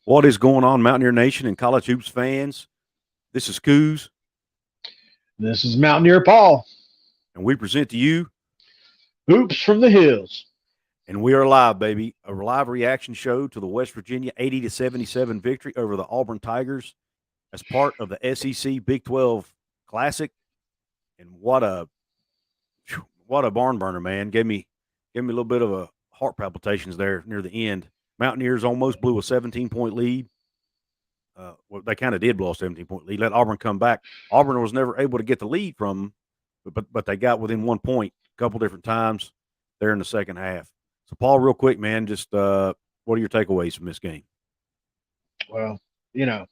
What is going on, Mountaineer Nation and college hoops fans? This is Couz, This is Mountaineer Paul. and we present to you, Hoops from the hills. and we are live, baby, a live reaction show to the West Virginia 80-77 victory over the Auburn Tigers as part of the SEC Big 12 Classic. And what a barn burner, man! Gave me a little bit of a heart palpitations there near the end. Mountaineers almost blew a 17-point lead. Well, they kind of did blow a 17-point lead. Let Auburn come back. Auburn was never able to get the lead from them, but they got within 1 point a couple different times there in the second half. So, Paul, real quick, man, just what are your takeaways from this game? Well, I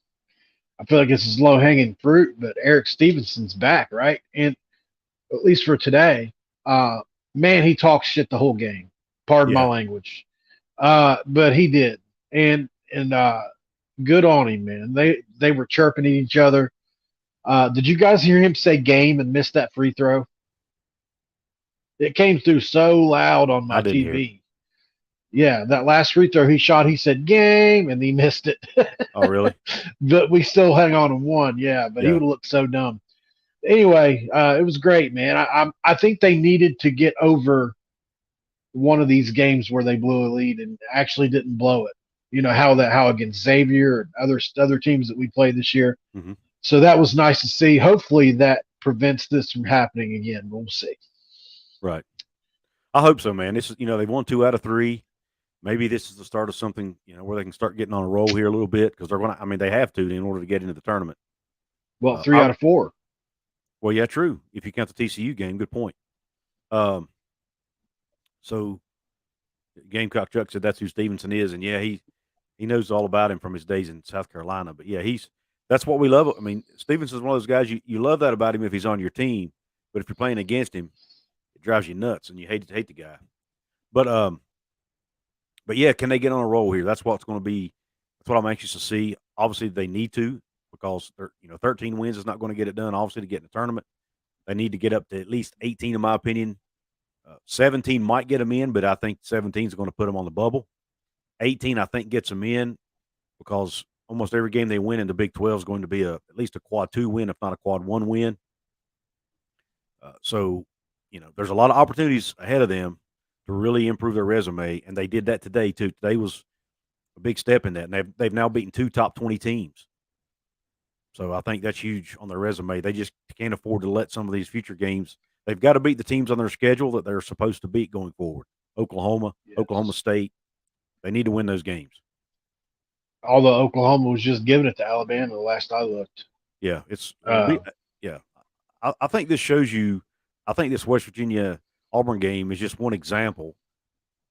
feel like this is low hanging fruit, but Erik Stevenson's back, right? And at least for today, man, he talks shit the whole game. Pardon my Yeah, language. But he did. And good on him, man. They were chirping at each other. Did you guys hear him say game and miss that free throw? It came through so loud on I my didn't hear it. TV. Yeah, that last free throw he shot, he said game, and he missed it. Oh, really? But we still hang on and won. Yeah, but he Yeah, would have looked so dumb. Anyway, it was great, man. I think they needed to get over one of these games where they blew a lead and actually didn't blow it. You know how against Xavier and other teams that we played this year. hmm So that was nice to see. Hopefully that prevents this from happening again. We'll see. right. I hope so, man. This is they've won 2 out of 3. Maybe this is the start of something where they can start getting on a roll here a little bit because they're going to. I mean, they have to in order to get into the tournament. Well, Uh, three I, out of four. well, yeah, true. If you count the TCU game, good point. Um, so Gamecock Chuck said that's who Stevenson is, and yeah, he knows all about him from his days in South Carolina. But yeah, that's what we love. I mean, Stevenson's one of those guys you love that about him if he's on your team, but if you're playing against him, it drives you nuts and you hate the guy. But but yeah, can they get on a roll here? That's what's going to be. That's what I'm anxious to see. Obviously, they need to because 13 wins is not going to get it done. Obviously, to get in the tournament, they need to get up to at least 18, in my opinion. 17 might get them in, but I think 17 is going to put them on the bubble. 18, I think, gets them in because almost every game they win in the Big 12 is going to be at least a quad 2 win, if not a quad 1 win. So, there's a lot of opportunities ahead of them to really improve their resume, and they did that today too. Today was a big step in that, and they've now beaten 2 top 20 teams. So I think that's huge on their resume. They just can't afford to let some of these future games. They've got to beat the teams on their schedule that they're supposed to beat going forward. Oklahoma, Oklahoma Yes. State. They need to win those games. Although Oklahoma was just giving it to Alabama the last I looked. Yeah, it's Uh, yeah. I think this shows you. I think this West Virginia Auburn game is just one example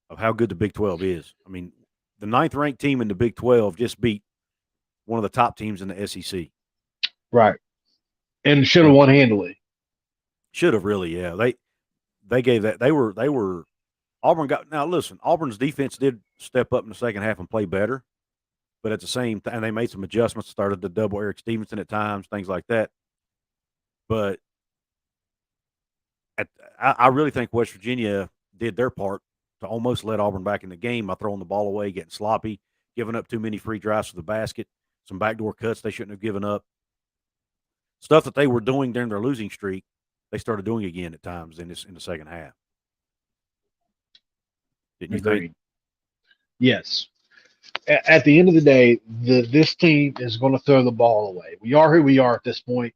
of how good the Big 12 is. I mean, the ninth ranked team in the Big 12 just beat one of the top teams in the SEC. right. And should have So won handily. should have really, yeah. They gave that. They were Auburn got now. Listen, Auburn's defense did step up in the second half and play better, but at the same time, and they made some adjustments. Started to double Erik Stevenson at times, things like that. But at, I really think West Virginia did their part to almost let Auburn back in the game by throwing the ball away, getting sloppy, giving up too many free drives to the basket, some backdoor cuts they shouldn't have given up. Stuff that they were doing during their losing streak, they started doing again at times in the second half. Didn't you think? Agreed. Yes. At the end of the day, this team is going to throw the ball away. We are who we are at this point.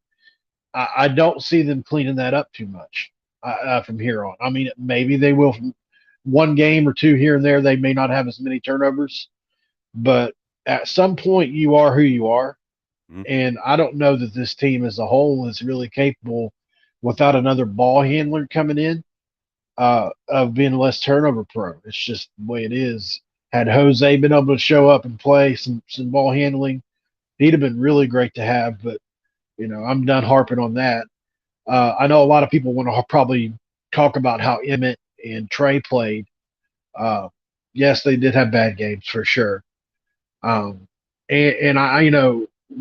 I don't see them cleaning that up too much from here on. I mean, maybe they will from one game or two here and there. They may not have as many turnovers, but at some point, you are who you are. Mhm. And I don't know that this team as a whole is really capable without another ball handler coming in of being less turnover prone. It's just the way it is. Had Jose been able to show up and play some ball handling, he'd have been really great to have. But I'm done harping on that. I know a lot of people want to probably talk about how Emmett and Trey played. Uh, yes, they did have bad games for sure. And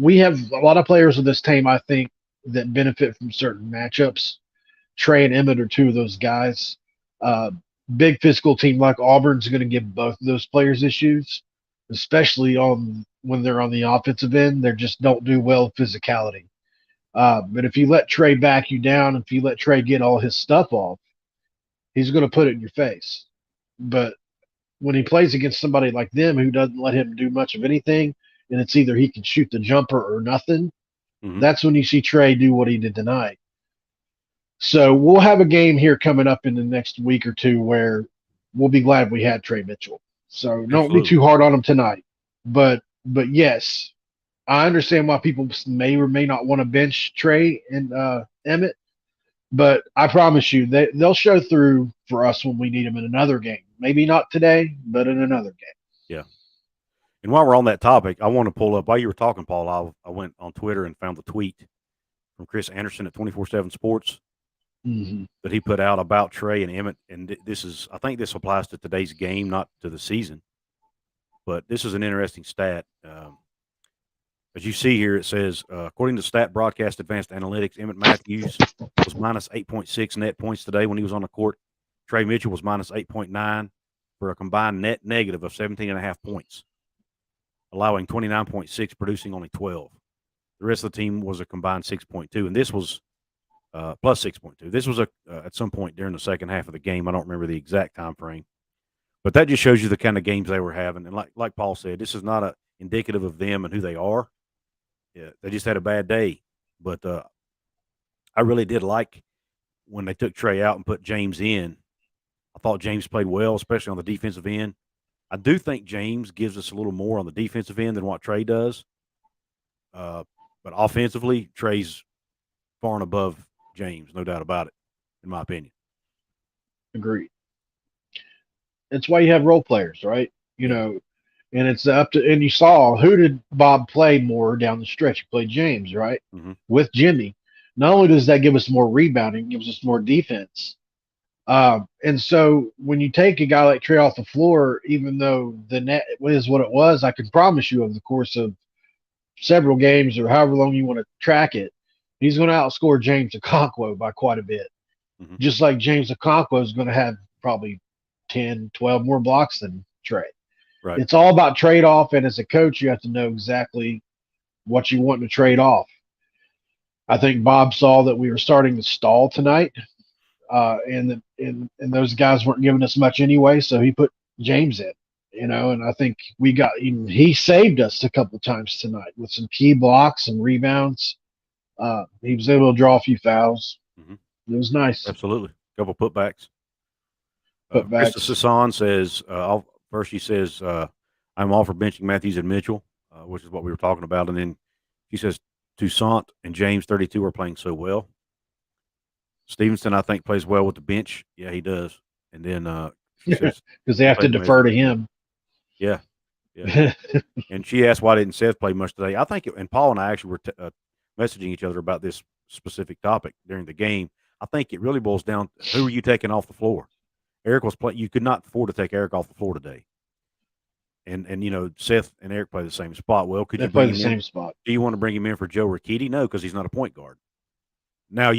we have a lot of players of this team, I think, that benefit from certain matchups. Trey and Emmett are two of those guys. Uh, Big physical team like Auburn's going to give both of those players issues, especially on when they're on the offensive end. They just don't do well with physicality. But if you let Trey back you down, if you let Trey get all his stuff off, he's going to put it in your face. But when he plays against somebody like them who doesn't let him do much of anything, and it's either he can shoot the jumper or nothing, that's when you see Trey do what he did tonight. So we'll have a game here coming up in the next week or two where we'll be glad we had Trey Mitchell. So don't be too hard on him tonight. But yes, I understand why people may or may not want to bench Trey and Emmett. But I promise you, they'll show through for us when we need them in another game. Maybe not today, but in another game. Yeah. And while we're on that topic, I want to pull up, while you were talking, Paul, I went on Twitter and found the tweet from Chris Anderson at 24/7 Sports that he put out about Trey and Emmett. And I think this applies to today's game, not to the season. But this is an interesting stat. As you see here, it says, according to Stat Broadcast Advanced Analytics, Emmett Matthews was minus 8.6 net points today when he was on the court. Trey Mitchell was minus 8.9 for a combined net negative of 17.5 points, allowing 29.6, producing only 12. The rest of the team was a combined 6.2, and this was plus 6.2. This was at some point during the second half of the game. I don't remember the exact time frame, but that just shows you the kind of games they were having. And like Paul said, this is not indicative of them and who they are. Yeah, they just had a bad day. But I really did like when they took Trey out and put James in. I thought James played well, especially on the defensive end. I do think James gives us a little more on the defensive end than what Trey does. But offensively, Trey's far and above James, no doubt about it, in my opinion. Agreed. That's why you have role players, right? You know, and it's up to, and you saw, who did Bob play more down the stretch? He played James, right? With Jimmy. Not only does that give us more rebounding, it gives us more defense. And so when you take a guy like Trey off the floor, even though the net is what it was, I can promise you over the course of several games or however long you want to track it, he's going to outscore James Okonkwo by quite a bit. Just like James Okonkwo is going to have probably 10, 12 more blocks than Trey. Right. It's all about trade-off, and as a coach, you have to know exactly what you want to trade off. I think Bob saw that we were starting to stall tonight, and those guys weren't giving us much anyway, so he put James in, and I think he saved us a couple of times tonight with some key blocks and rebounds. He was able to draw a few fouls. It was nice. Absolutely. A couple putbacks. Krista Sasson says, first she says, I'm all for benching Matthews and Mitchell, which is what we were talking about. And then she says, Toussaint and James 32 are playing so well. Stevenson, I think, plays well with the bench. Yeah, he does. And then because they have to defer to him. Yeah. And she asked, why didn't Seth play much today? I think, and Paul and I actually were messaging each other about this specific topic during the game. I think it really boils down to, who are you taking off the floor? Erik was playing. You could not afford to take Erik off the floor today. And Seth and Erik play the same spot. Well, could you play the same spot? Do you want to bring him in for Joe Ricchetti? No, because he's not a point guard. Now,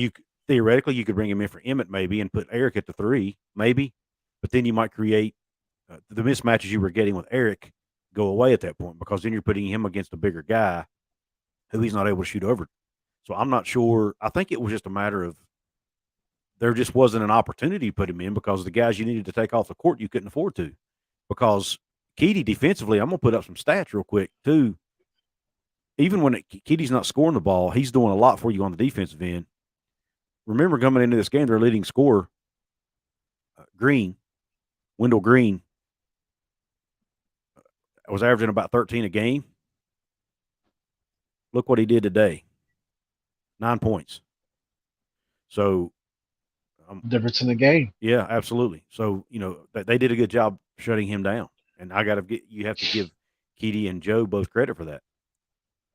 theoretically, you could bring him in for Emmett maybe and put Erik at the 3, maybe. But then you might create the mismatches you were getting with Erik go away at that point, because then you're putting him against a bigger guy who he's not able to shoot over. So I'm not sure. I think it was just a matter of there just wasn't an opportunity to put him in, because the guys you needed to take off the court, you couldn't afford to. Because Keedy defensively, I'm going to put up some stats real quick too. Even when Keedy's not scoring the ball, he's doing a lot for you on the defensive end. Remember, coming into this game, their leading scorer, Wendell Green, was averaging about 13 a game. Look what he did today. 9 points. So difference in the game. Yeah, absolutely. So, they did a good job shutting him down. And you have to give Keedy and Joe both credit for that.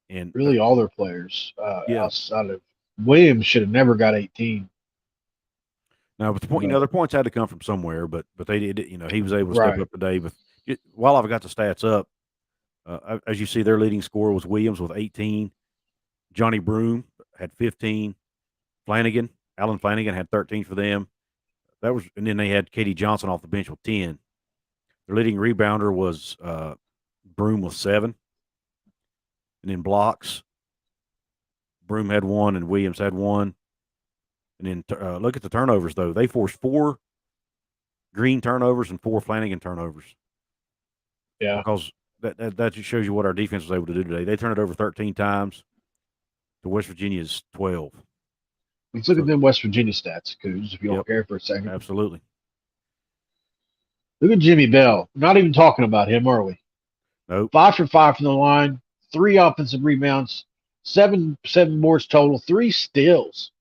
And really all their players outside of Williams should have never got 18. Now, but the point, their points had to come from somewhere, but they did, he was able to step up today. But while I've got the stats up, as you see, their leading scorer was Williams with 18. Johnny Broom had 15. Alan Flanagan had 13 for them. And then they had Katie Johnson off the bench with 10. Their leading rebounder was Broom with 7. And then blocks, Broom had 1 and Williams had 1. And then look at the turnovers, though. They forced 4 Green turnovers and 4 Flanagan turnovers. Yeah. Because that just shows you what our defense was able to do today. They turned it over 13 times to West Virginia's 12. Let's look at them West Virginia stats, Couz, if you don't care for a second. Absolutely. Look at Jimmy Bell. Not even talking about him, are we? Nope. 5 for 5 from the line, 3 offensive rebounds, 7 boards total, 3 steals.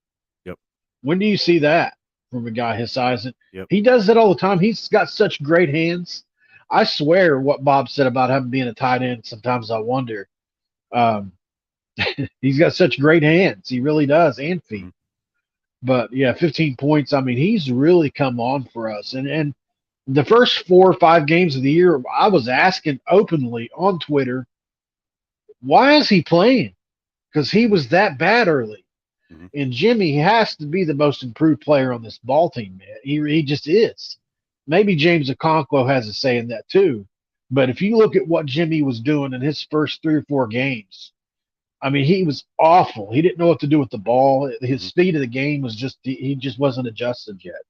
Yep. When do you see that from a guy his size? Yep. He does that all the time. He's got such great hands. I swear what Bob said about him being a tight end, sometimes I wonder. He's got such great hands. He really does, and feet. Mm-hmm. But, yeah, 15 points. I mean, he's really come on for us. And the first 4 or 5 games of the year, I was asking openly on Twitter, why is he playing? Because he was that bad early. Mm-hmm. And Jimmy has to be the most improved player on this ball team, man. He just is. Maybe James Okonkwo has a say in that too. But if you look at what Jimmy was doing in his first 3 or 4 games, I mean, he was awful. He didn't know what to do with the ball. His speed of the game was just – he just wasn't adjusted yet.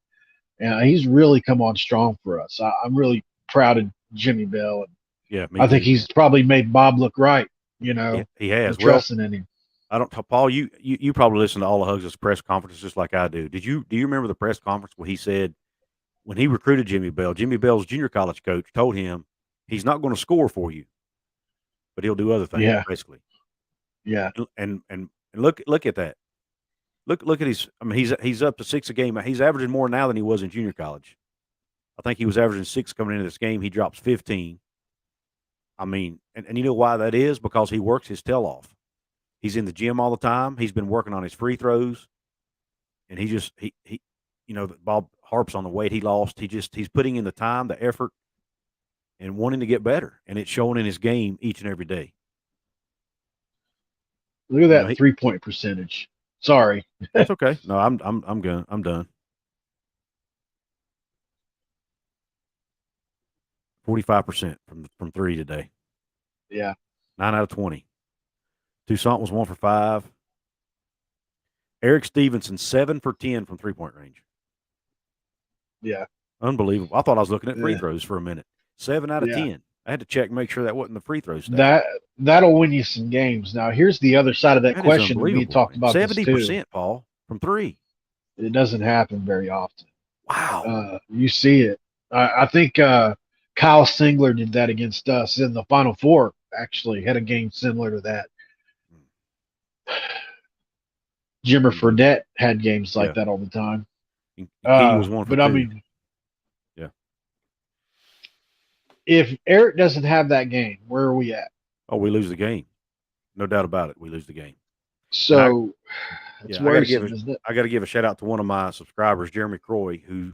And he's really come on strong for us. I'm really proud of Jimmy Bell. And yeah, I think he's probably made Bob look right, you know. Yeah, he has. Trusting in him. Paul, you probably listen to all of Hugs' press conferences just like I do. Do you remember the press conference where he said when he recruited Jimmy Bell's junior college coach told him he's not going to score for you, but he'll do other things, basically. Yeah. And look at that. Look at his. I mean, he's up to 6 a game. He's averaging more now than he was in junior college. I think he was averaging 6 coming into this game. He drops 15. I mean, and you know why that is? Because he works his tail off. He's in the gym all the time. He's been working on his free throws, and he you know, Bob harps on the weight he lost. He's putting in the time, the effort, and wanting to get better, and it's showing in his game each and every day. Look at that 3-point percentage. Sorry. That's okay. No, I'm done. 45% from 3 today. Yeah. 9 out of 20. Toussaint was 1 for 5. Erik Stevenson 7 for 10 from 3-point range. Yeah. Unbelievable. I thought I was looking at free throws for a minute. 7 out of 10. I had to check and make sure that wasn't the free throw stat. That'll win you some games. Now, here's the other side of that question. We talked about 70%, Paul, from 3. It doesn't happen very often. Wow. You see it. I think Kyle Singler did that against us in the Final Four, actually. Had a game similar to that. Jimmer Fredette had games like that all the time. He was 1 for 2. I mean, if Erik doesn't have that game, where are we at? Oh, we lose the game. No doubt about it. We lose the game. So it's worrisome, isn't it? I got to give a shout out to one of my subscribers, Jeremy Croy, who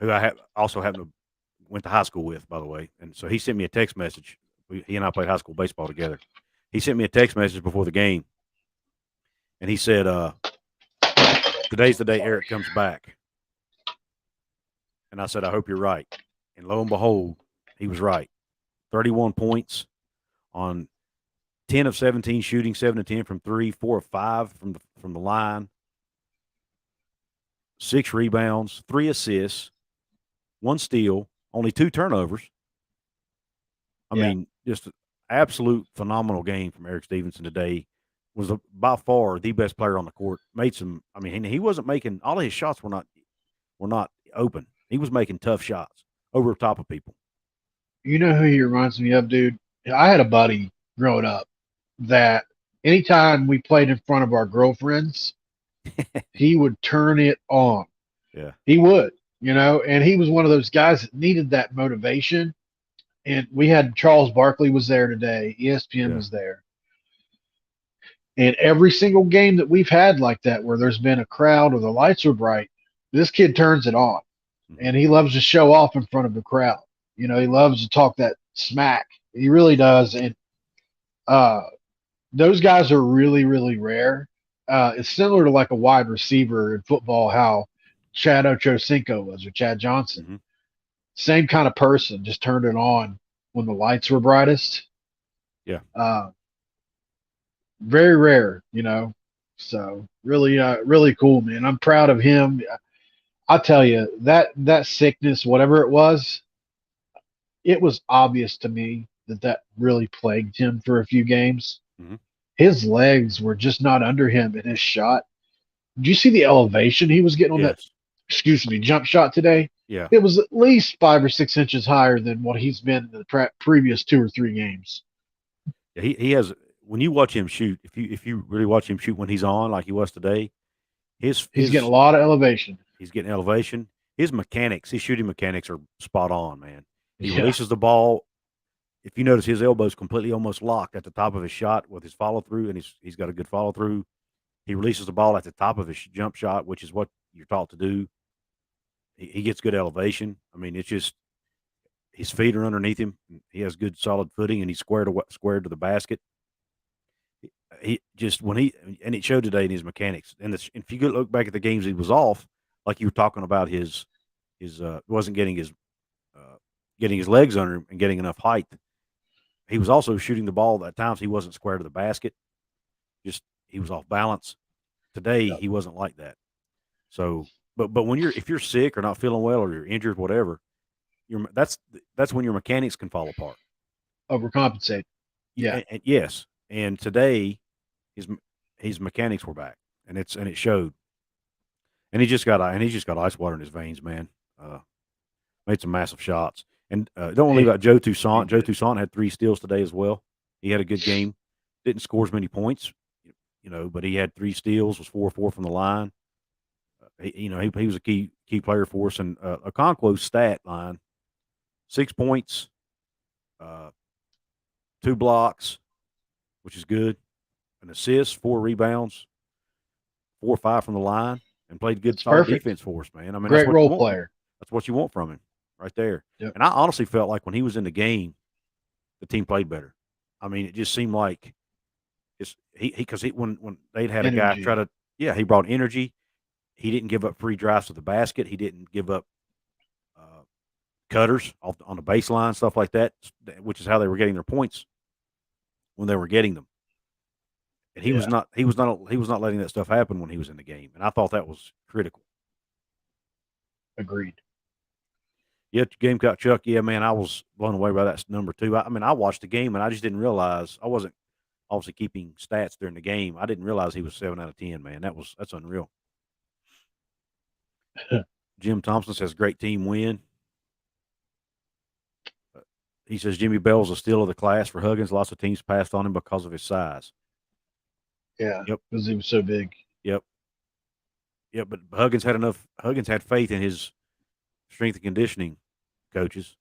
I also happened to went to high school with, by the way. And so he sent me a text message. He and I played high school baseball together. He sent me a text message before the game, and he said, "Today's the day Erik comes back." And I said, "I hope you're right." And lo and behold, he was right. 31 points on 10 of 17 shooting, 7 of 10 from 3, 4 of 5 from the line, 6 rebounds, 3 assists, 1 steal, only 2 turnovers. I mean, just an absolute phenomenal game from Erik Stevenson today. Was by far the best player on the court. Made some. I mean, he wasn't making all of his shots were not open. He was making tough shots over top of people. You know who he reminds me of, dude? I had a buddy growing up that anytime we played in front of our girlfriends, he would turn it on. Yeah. He would, you know, and he was one of those guys that needed that motivation. And we had Charles Barkley was there today. ESPN was there. And every single game that we've had like that, where there's been a crowd or the lights are bright, this kid turns it on. And he loves to show off in front of the crowd. You know, he loves to talk that smack. He really does. And those guys are really, really rare. It's similar to like a wide receiver in football, how Chad Ochocinco was, or Chad Johnson. Mm-hmm. Same kind of person, just turned it on when the lights were brightest. Yeah. Very rare, you know. So really, really cool, man. I'm proud of him. I tell you that sickness, whatever it was obvious to me that really plagued him for a few games. Mm-hmm. His legs were just not under him in his shot. Did you see the elevation he was getting on that? Yes. Excuse me, jump shot today? Yeah. It was at least 5 or 6 inches higher than what he's been in the previous 2 or 3 games. Yeah, he has. When you watch him shoot, if you really watch him shoot when he's on like he was today, He's getting his a lot of elevation. he's getting elevation. His mechanics, his shooting mechanics are spot on, man. He Yeah, releases the ball. If you notice, his elbow's completely almost locked at the top of his shot with his follow through, and he's got a good follow through. He releases the ball at the top of his jump shot, which is what you're taught to do. He gets good elevation. I mean, it's just his feet are underneath him. He has good solid footing, and he's squared to the basket. He just when he and it showed today in his mechanics. And if you look back at the games he was off, like you were talking about, his wasn't getting his legs under him and getting enough height. He was also shooting the ball at times he wasn't square to the basket. Just he was off balance. Today yep. he wasn't like that. So, but when if you're sick or not feeling well or you're injured, whatever, that's when your mechanics can fall apart. Overcompensate. Yeah, And yes, and today his his mechanics were back, and it showed. And he just got ice water in his veins, man. Made some massive shots. And don't want to leave he, out Joe he Toussaint. Joe did. Toussaint had 3 steals today as well. He had a good game. Didn't score as many points, but he had 3 steals. Was 4-4 from the line. He was a key player for us. And a Okonkwo's stat line: 6 points, uh, 2 blocks, which is good, an assist, 4 rebounds, 4 or 5 from the line, and played good That's solid perfect. defense for us, man. I mean, that's Great what you role want. player. That's what you want from him, right there. Yep. And I honestly felt like when he was in the game, the team played better. I mean, it just seemed like because when they'd had a guy try Energy. to, he brought energy. He didn't give up free drives to the basket. He didn't give up uh, cutters on the baseline, stuff like that, which is how they were getting their points when they were getting them. And Yeah, he was not letting that stuff happen when he was in the game. And I thought that was critical. agreed. Yeah, Gamecock Chuck. Yeah, man, I was blown away by that number too. I mean, I watched the game and I just didn't realize I wasn't obviously keeping stats during the game. I didn't realize he was 7 out of 10. Man, that's unreal. Jim Thompson says great team win. He says Jimmy Bell's a steal of the class for Huggins. Lots of teams passed on him because of his size. Yeah, Yep, because he was so big. yep, yep. But Huggins had enough. Huggins had faith in his strength and conditioning coaches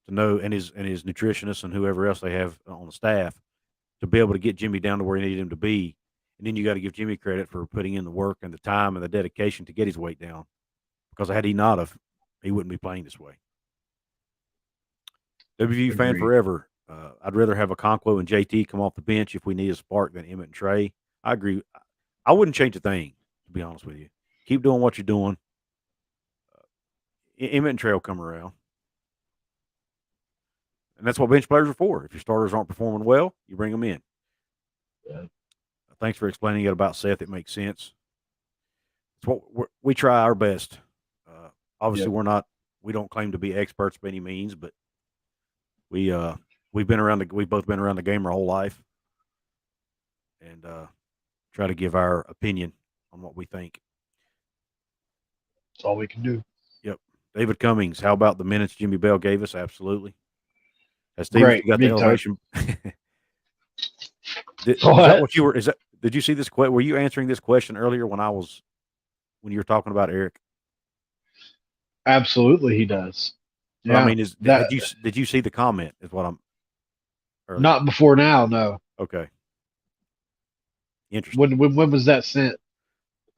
to know, and his nutritionists and whoever else they have on the staff to be able to get Jimmy down to where he needed him to be. And then you got to give Jimmy credit for putting in the work and the time and the dedication to get his weight down. Because had he not have, he wouldn't be playing this way. WVU fan Agreed. forever. I'd rather have a Okonkwo and JT come off the bench if we need a spark than Emmett and Trey. I agree. I wouldn't change a thing, to be honest with you. Keep doing what you're doing. Emmett and Trey will come around. And that's what bench players are for. If your starters aren't performing well, you bring them in. Yeah. Thanks for explaining it about Seth. It makes sense. It's what we try our best. Obviously, Yep. we don't claim to be experts by any means, but we've both been around the game our whole life, and try to give our opinion on what we think. That's all we can do. Yep. David Cummings, how about the minutes Jimmy Bell gave us? Absolutely. Has Stevenson Great, got the big time. elevation? Is that What? what you were? Is that? Did you see this? Were you answering this question earlier when you were talking about Erik? Absolutely, he does. But I Yeah, mean, that did you see the comment? Is what I'm earlier. not before now. No. Okay, interesting. When was that sent?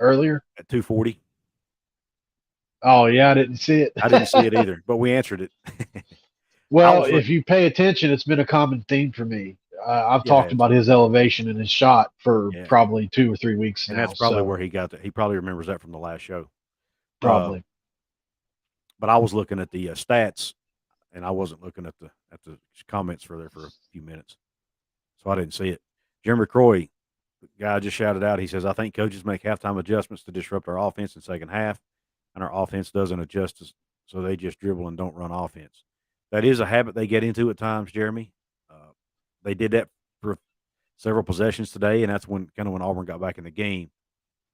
Earlier? At 2:40, Oh yeah, I didn't see it. I didn't see it either, but we answered it. I Well, was if looking. you pay attention, it's been a common theme for me. I've Yeah, it talked has. about his elevation and his shot for Yeah, probably 2 or 3 weeks and now. that's probably So where he got that. He probably remembers that from the last show. Uh, probably but I was looking at the stats, and I wasn't looking at the comments for a few minutes. so I didn't see it. Jeremy Croy, the guy just shouted out, he says, I think coaches make halftime adjustments to disrupt our offense in second half, and our offense doesn't adjust, so they just dribble and don't run offense. That is a habit they get into at times, Jeremy. They did that for several possessions today, and that's when Auburn got back in the game.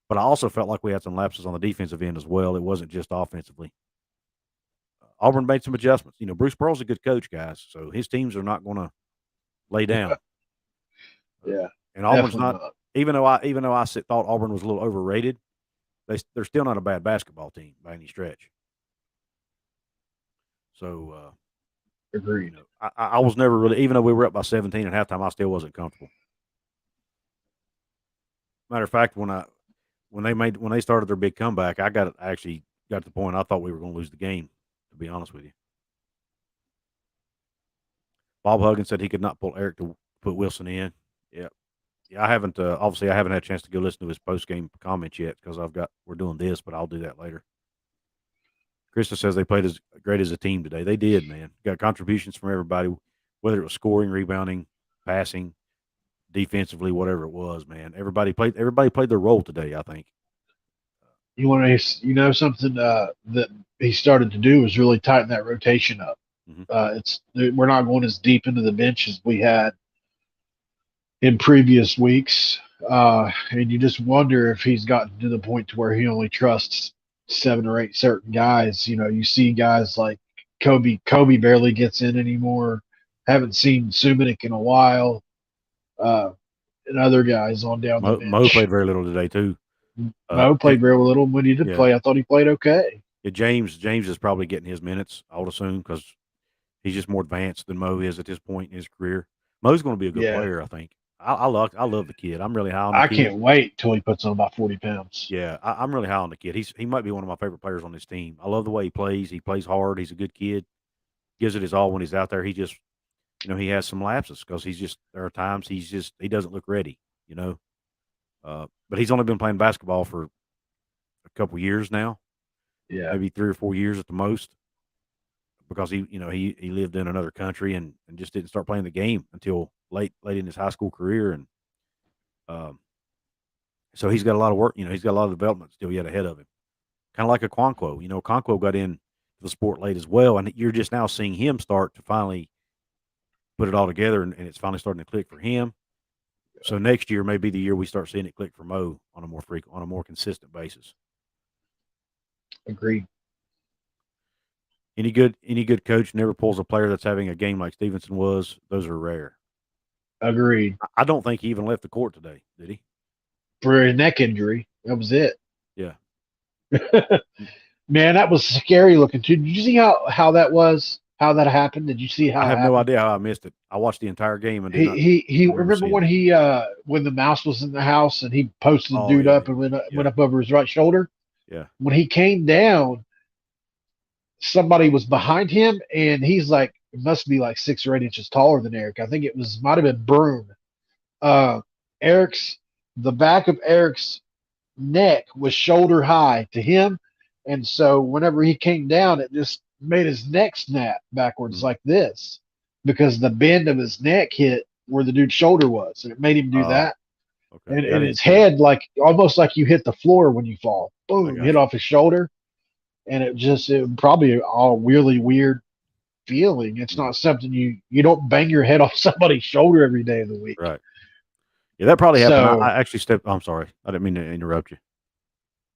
But I also felt like we had some lapses on the defensive end as well. It wasn't just offensively. Auburn made some adjustments. Bruce Pearl's a good coach, guys, so his teams are not going to lay down. Yeah, and Auburn's not. Even though I thought Auburn was a little overrated, they're still not a bad basketball team by any stretch. So, agreed. I was never really, even though we were up by 17 at halftime, I still wasn't comfortable. Matter of fact, when they started their big comeback, I actually got to the point I thought we were going to lose the game, to be honest with you. Bob Huggins said he could not pull Erik to put Wilson in. Yeah, I haven't obviously I haven't had a chance to go listen to his post game comments yet because we're doing this, but I'll do that later. Krista says they played as great as a team today. They did, man. Got contributions from everybody, whether it was scoring, rebounding, passing, defensively, whatever it was, man. Everybody played their role today, I think. Something that he started to do was really tighten that rotation up. Mm-hmm. We're not going as deep into the bench as we had in previous weeks, and you just wonder if he's gotten to the point to where he only trusts 7 or 8 certain guys. You see guys like Kobe barely gets in anymore. Haven't seen Sumanik in a while, and other guys on down the bench. Mo played very little today too. Mo played very little. When he did play, I thought he played okay. Yeah, James is probably getting his minutes, I would assume, because he's just more advanced than Mo is at this point in his career. Mo's going to be a good player, I think. I love the kid. I'm really high on the kid. I can't wait till he puts on about 40 pounds. Yeah, I'm really high on the kid. He might be one of my favorite players on this team. I love the way he plays. He plays hard. He's a good kid. Gives it his all when he's out there. He just, he has some lapses because there are times he doesn't look ready, But he's only been playing basketball for a couple years now. Yeah. Maybe 3 or 4 years at the most. Because he lived in another country and just didn't start playing the game until late in his high school career. And so he's got a lot of work, he's got a lot of development still yet ahead of him. Kind of like a Okonkwo. Okonkwo got into the sport late as well, and you're just now seeing him start to finally put it all together, and it's finally starting to click for him. So next year may be the year we start seeing it click for Mo on a more consistent basis. Agreed. Any good coach never pulls a player that's having a game like Stevenson was. Those are rare. Agreed. I don't think he even left the court today, did he? For a neck injury. That was it. Yeah. Man, that was scary looking too. Did you see how that was? How that happened? Did you see how? I have no idea how I missed it. I watched the entire game and he remember when when the mouse was in the house and he posted the dude up and went up over his right shoulder. Yeah. When he came down, somebody was behind him, and he's like, it must be like 6 or 8 inches taller than Erik. I think might have been Broom. The back of Eric's neck was shoulder high to him, and so whenever he came down, it just made his neck snap backwards like this, because the bend of his neck hit where the dude's shoulder was, and it made him do that. Okay. And his head, like almost like you hit the floor when you fall, boom, hit off his shoulder. And it probably a really weird feeling. It's not something you don't bang your head off somebody's shoulder every day of the week. Right. Yeah, that probably happened. I actually I'm sorry. I didn't mean to interrupt you.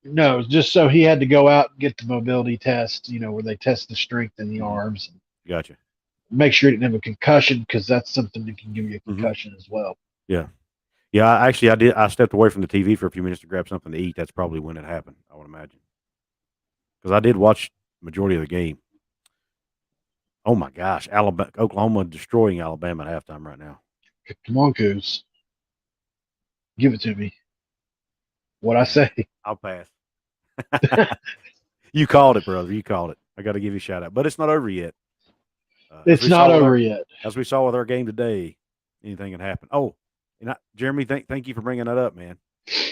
No, just so he had to go out and get the mobility test, where they test the strength in the arms. Gotcha. Make sure he didn't have a concussion, because that's something that can give you a concussion as well. Yeah. Yeah, I stepped away from the TV for a few minutes to grab something to eat. That's probably when it happened, I would imagine. Because I did watch majority of the game. Oh my gosh, Oklahoma destroying Alabama at halftime right now. Come on, Couz. Give it to me. What'd I say? I'll pass. You called it, brother. You called it. I got to give you a shout out. But it's not over yet. It's not over yet. As we saw with our game today, anything can happen. Oh, and Jeremy, thank you for bringing that up, man.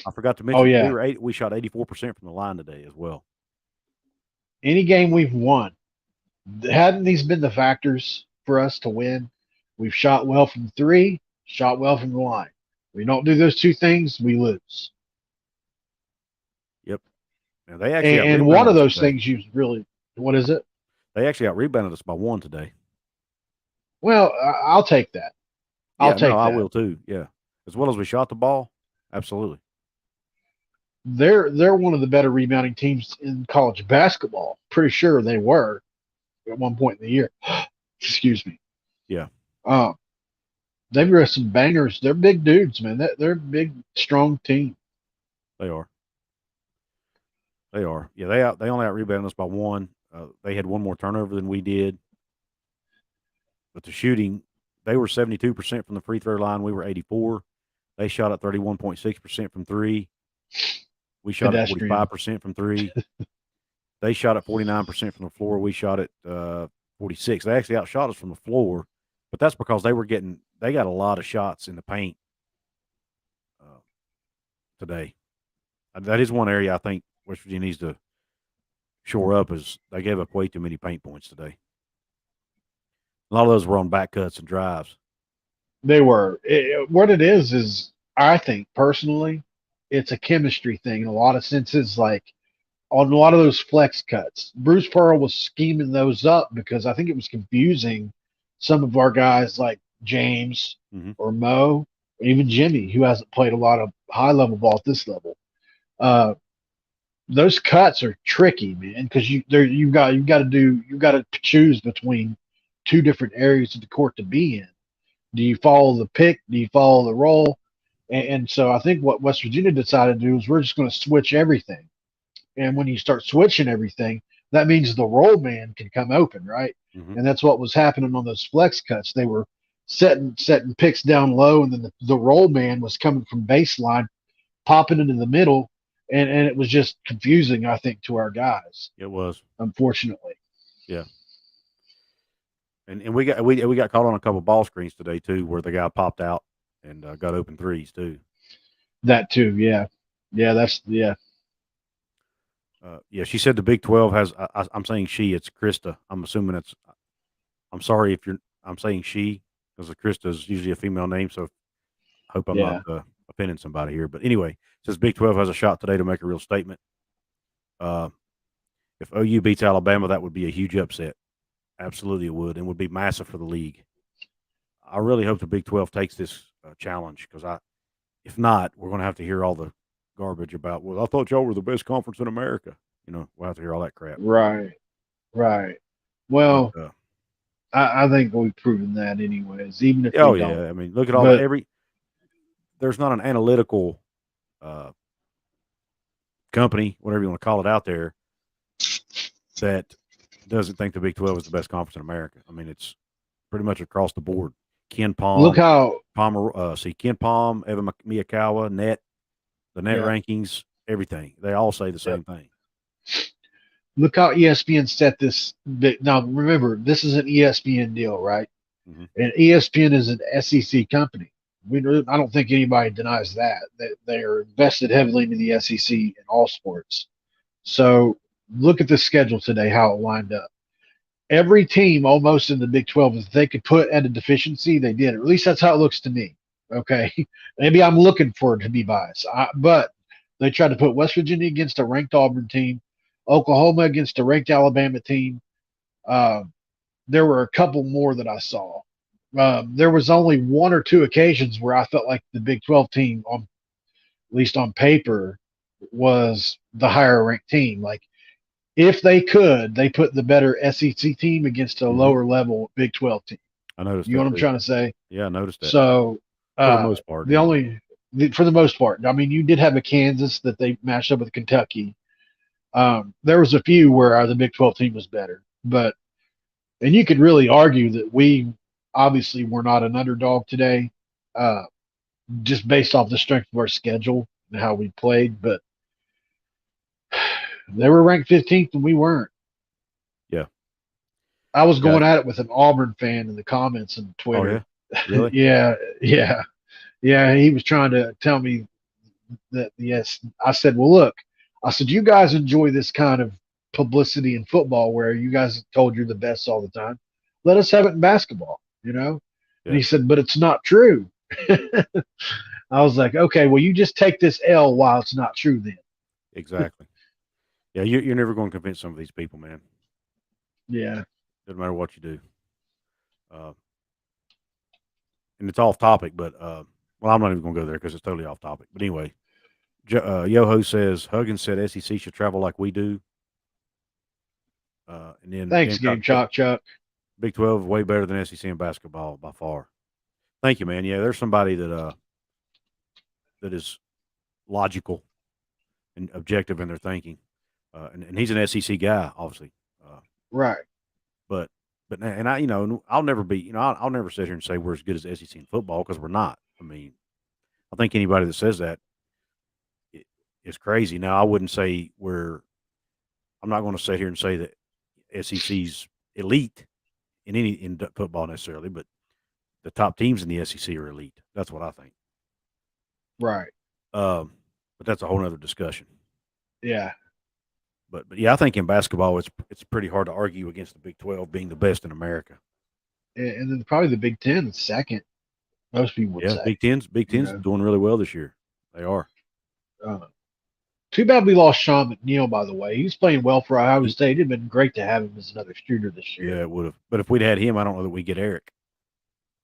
I forgot to mention we shot 84% from the line today as well. Any game we've won, hadn't these been the factors for us to win? We've shot well from 3, shot well from the line. We don't do those two things, we lose. Yep. And they actually And one out-rebounded of us those today. things you really, what is it? They actually out-rebounded us by 1 today. Well, I'll take that. I'll Yeah, no, take I that. will too. Yeah. As well as we shot the ball, absolutely. They're one of the better rebounding teams in college basketball. Pretty sure they were at one point in the year. Excuse me. Yeah. They've got some bangers. They're big dudes, man. They're a big, strong team. They are. They are. Yeah, they only out-rebounded us by 1. They had 1 more turnover than we did. But the shooting, they were 72% from the free throw line. We were 84. They shot at 31.6% from 3. We shot at Pedestrian. 45% from 3. They shot at 49% from the floor. We shot at 46. They actually outshot us from the floor, but that's because they got a lot of shots in the paint today. That is one area I think West Virginia needs to shore up, is they gave up way too many paint points today. A lot of those were on back cuts and drives. They were. What it is I think personally, it's a chemistry thing in a lot of senses. Like on a lot of those flex cuts, Bruce Pearl was scheming those up because I think it was confusing some of our guys like James or Mo, or even Jimmy, who hasn't played a lot of high level ball at this level. Those cuts are tricky, man, because you've got to choose between two different areas of the court to be in. Do you follow the pick? Do you follow the roll? And so I think what West Virginia decided to do is we're just going to switch everything. And when you start switching everything, that means the roll man can come open, right? And that's what was happening on those flex cuts. They were setting picks down low, and then the roll man was coming from baseline, popping into the middle, and it was just confusing, I think, to our guys. It was, unfortunately. Yeah. And we got caught on a couple of ball screens today too, where the guy popped out and got open threes too. That too, yeah. Yeah. Yeah, she said the Big 12 has. I'm saying she. It's Krista. I'm assuming it's. I'm sorry if I'm saying she, because Krista is usually a female name. So I hope I'm not offending somebody here. But anyway, it says Big 12 has a shot today to make a real statement. If OU beats Alabama, that would be a huge upset. Absolutely, it would, and would be massive for the league. I really hope the Big 12 takes this challenge, because if not, we're going to have to hear all the garbage about, well, I thought y'all were the best conference in America. We'll have to hear all that crap. Right. Well, but, I think we've proven that anyways, even if we don't. Yeah. I mean, look at there's not an analytical company, whatever you want to call it, out there that doesn't think the Big 12 is the best conference in America. I mean, it's pretty much across the board. Ken Palm, look how Ken Palm, Evan Miyakawa, the net rankings, everything. They all say the same thing. Look how ESPN set this. Now, remember, this is an ESPN deal, right? And ESPN is an SEC company. I don't think anybody denies that they are invested heavily into the SEC in all sports. So look at the schedule today, how it lined up. Every team almost in the Big 12, if they could put at a deficiency, they did. Or at least that's how it looks to me. Okay, maybe I'm looking for it to be biased, but they tried to put West Virginia against a ranked Auburn team, Oklahoma against a ranked Alabama team. There were a couple more that I saw. There was only one or two occasions where I felt like the Big 12 team, at least on paper, was the higher ranked team. Like, if they could, they put the better SEC team against a lower level Big 12 team. I noticed. You know what I'm trying to say? Yeah, I noticed that. So for the most part, for the most part, I mean, you did have a Kansas that they matched up with Kentucky. There was a few where the Big 12 team was better, and you could really argue that we obviously were not an underdog today, just based off the strength of our schedule and how we played. But they were ranked 15th and we weren't. Yeah. I was going at it with an Auburn fan in the comments on Twitter. Oh, yeah? Really? Yeah. He was trying to tell me that, yes. I said, well, look, you guys enjoy this kind of publicity in football where you guys told you're the best all the time. Let us have it in basketball, Yeah. And he said, but it's not true. I was like, okay, well, you just take this L while it's not true then. Exactly. Yeah, you're never going to convince some of these people, man. Yeah. Doesn't matter what you do. And it's off topic, but well, I'm not even going to go there because it's totally off topic. But anyway, Yoho says Huggins said SEC should travel like we do. And then Thanks, Gamecock Game Chalk Chuck. Big 12 is way better than SEC in basketball by far. Thank you, man. Yeah, there's somebody that is logical and objective in their thinking, and he's an SEC guy, obviously. Right. But and I, I'll never be, I'll never sit here and say we're as good as SEC in football because we're not. I mean, I think anybody that says that is crazy. Now, I wouldn't say I'm not going to sit here and say that SEC's elite in football necessarily, but the top teams in the SEC are elite. That's what I think. Right. But that's a whole other discussion. Yeah. But yeah, I think in basketball it's pretty hard to argue against the Big 12 being the best in America. And then probably the Big Ten is second. Most people would Yeah, say. Big Ten's doing really well this year. They are. Uh, Too bad we lost Sean McNeil, by the way. He was playing well for Ohio State. It'd been great to have him as another shooter this year. Yeah, it would have. But if we'd had him, I don't know that we get Erik.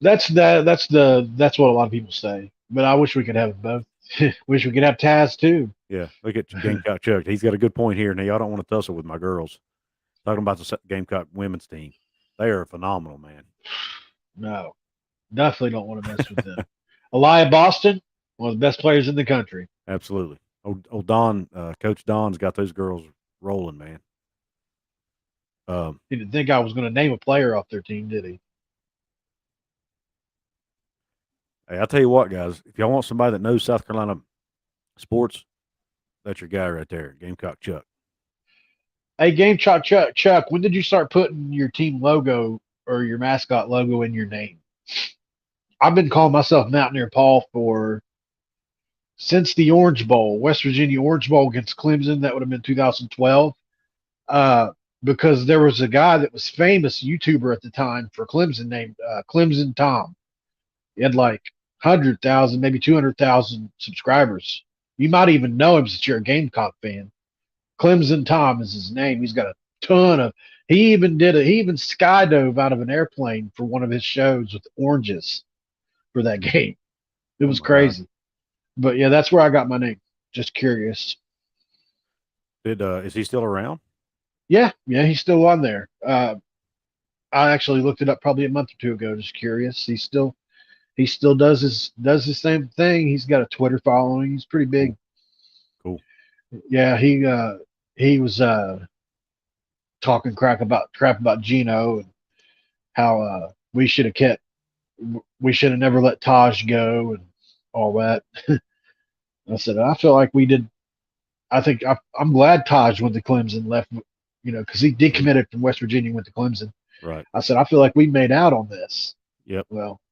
That's what a lot of people say. But I wish we could have both. Wish we could have Taz too. Yeah, look at Gamecock Chuck. He's got a good point here. Now, y'all don't want to tussle with my girls. Talking about the Gamecock women's team. They are phenomenal, man. No, definitely don't want to mess with them. Elia Boston, one of the best players in the country. Absolutely. Old Don, Coach Don's got those girls rolling, man. He didn't think I was going to name a player off their team, did he? Hey, I'll tell you what, guys. If y'all want somebody that knows South Carolina sports, that's your guy right there, Gamecock Chuck. Hey, Game Chuck, when did you start putting your team logo or your mascot logo in your name? I've been calling myself Mountaineer Paul since the Orange Bowl, West Virginia Orange Bowl against Clemson. That would have been 2012. Because there was a guy that was famous YouTuber at the time for Clemson named Clemson Tom. He had like 100,000, maybe 200,000 subscribers. You might even know him since you're a Gamecock fan. Clemson Tom is his name. He's got a ton of. He even skydove out of an airplane for one of his shows with oranges for that game. It was crazy. God. But yeah, that's where I got my name. Just curious. Is he still around? Yeah, he's still on there. I actually looked it up probably a month or two ago. Just curious. He still does the same thing. He's got a Twitter following. He's pretty big. Cool. Yeah, he was talking crap about Gino and how we should have never let Taj go and all that. I said I feel like we did. I think I'm glad Taj went to Clemson, left, because he decommitted from West Virginia, went to Clemson. Right. I said I feel like we made out on this. Yep. Well.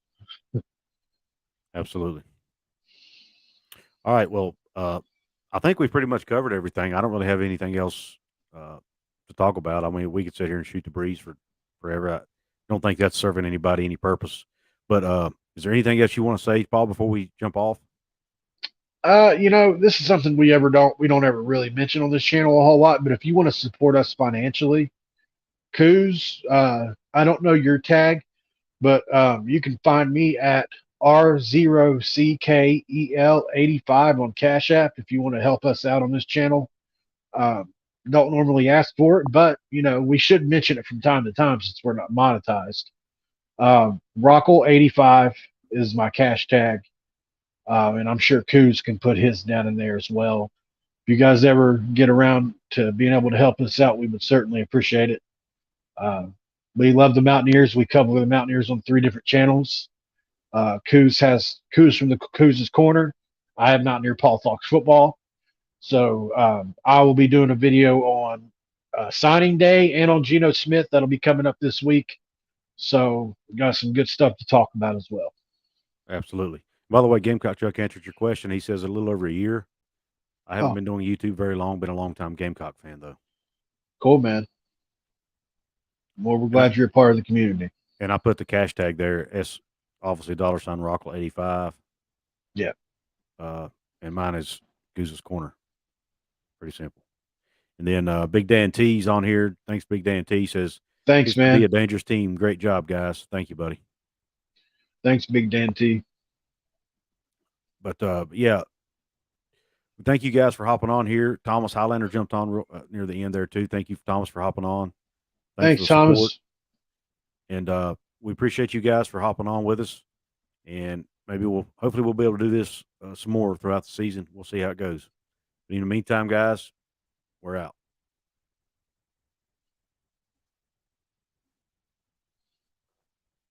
Absolutely. All right. Well, I think we've pretty much covered everything. I don't really have anything else to talk about. I mean, we could sit here and shoot the breeze forever. I don't think that's serving anybody any purpose. But is there anything else you want to say, Paul, before we jump off? This is something we don't ever really mention on this channel a whole lot. But if you want to support us financially, Couz, I don't know your tag, but you can find me at R0CKEL85 on Cash App if you want to help us out on this channel. Don't normally ask for it, but we should mention it from time to time since we're not monetized. Rockle85 is my cash tag, and I'm sure Couz can put his down in there as well. If you guys ever get around to being able to help us out, we would certainly appreciate it. We love the Mountaineers. We cover the Mountaineers on 3 different channels. Couz from the Couz's Corner. I have Mountaineer Paul Talks Football. So I will be doing a video on signing day and on Geno Smith. That'll be coming up this week. So we got some good stuff to talk about as well. Absolutely. By the way, Gamecock Chuck answered your question. He says a little over a year. I haven't been doing YouTube very long. Been a long-time Gamecock fan, though. Cool, man. Well, we're glad you're a part of the community. And I put the cash tag there, Obviously, $ Rockle 85. Yeah. And mine is Goose's Corner. Pretty simple. And then Big Dan T's on here. Thanks, Big Dan T. Says, Thanks, used to be man. a dangerous team. Great job, guys. Thank you, buddy. Thanks, Big Dan T. But yeah, thank you guys for hopping on here. Thomas Highlander jumped on near the end there too. Thank you, Thomas, for hopping on. Thanks for Thanks, the support. Thomas. And we appreciate you guys for hopping on with us. And hopefully we'll be able to do this some more throughout the season. We'll see how it goes. But in the meantime, guys, we're out.